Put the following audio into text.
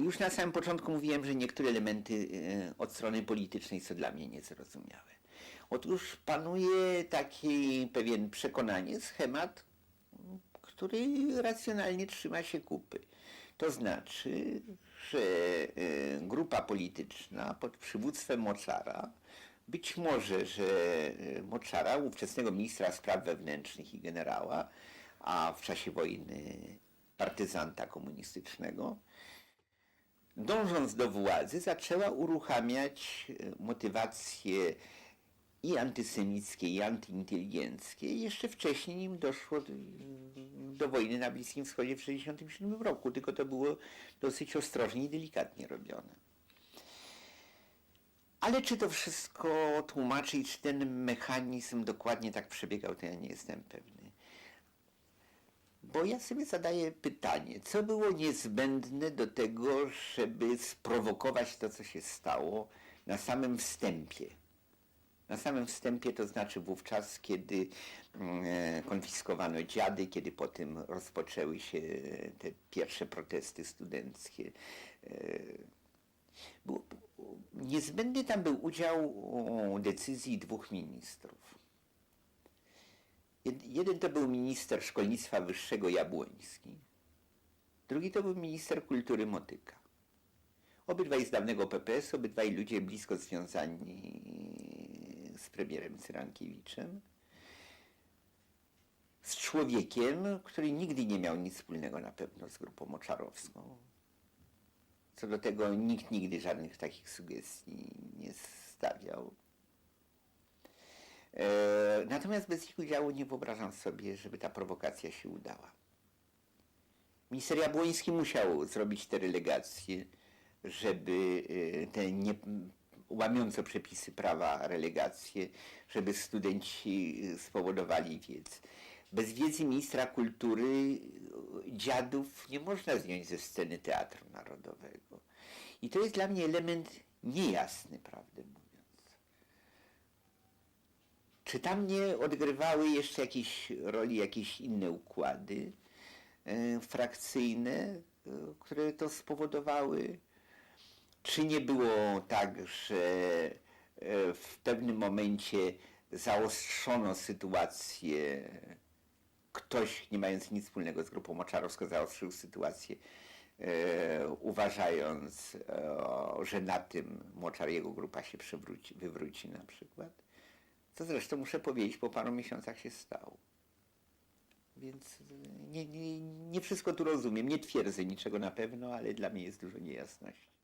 Już na samym początku mówiłem, że niektóre elementy od strony politycznej są dla mnie niezrozumiałe. Otóż panuje taki pewien przekonanie, schemat, który racjonalnie trzyma się kupy. To znaczy, że grupa polityczna pod przywództwem Moczara, być może, że Moczara, ówczesnego ministra spraw wewnętrznych i generała, a w czasie wojny partyzanta komunistycznego, dążąc do władzy, zaczęła uruchamiać motywacje i antysemickie, i antyinteligenckie jeszcze wcześniej, nim doszło do wojny na Bliskim Wschodzie w 1967 roku, tylko to było dosyć ostrożnie i delikatnie robione. Ale czy to wszystko tłumaczy i czy ten mechanizm dokładnie tak przebiegał, to ja nie jestem pewny. Bo ja sobie zadaję pytanie, co było niezbędne do tego, żeby sprowokować to, co się stało na samym wstępie. Na samym wstępie, to znaczy wówczas, kiedy konfiskowano dziady, kiedy potem rozpoczęły się te pierwsze protesty studenckie. Niezbędny tam był udział decyzji dwóch ministrów. Jeden to był minister szkolnictwa wyższego Jabłoński, drugi to był minister kultury Motyka. Obydwaj z dawnego PPS, obydwaj ludzie blisko związani z premierem Cyrankiewiczem, z człowiekiem, który nigdy nie miał nic wspólnego na pewno z grupą moczarowską. Co do tego nikt nigdy żadnych takich sugestii nie stawiał. Natomiast bez ich udziału nie wyobrażam sobie, żeby ta prowokacja się udała. Minister Jabłoński musiał zrobić te relegacje, żeby te łamiące przepisy prawa relegacje, żeby studenci spowodowali wiedzę. Bez wiedzy ministra kultury dziadów nie można zdjąć ze sceny Teatru Narodowego. I to jest dla mnie element niejasny, prawdę mówiąc. Czy tam nie odgrywały jeszcze jakieś roli, jakieś inne układy frakcyjne, które to spowodowały? Czy nie było tak, że w pewnym momencie zaostrzono sytuację, ktoś nie mając nic wspólnego z grupą moczarowską zaostrzył sytuację, uważając, że na tym Moczar, jego grupa się wywróci na przykład? Co zresztą muszę powiedzieć, po paru miesiącach się stało. Więc nie wszystko tu rozumiem, nie twierdzę niczego na pewno, ale dla mnie jest dużo niejasności.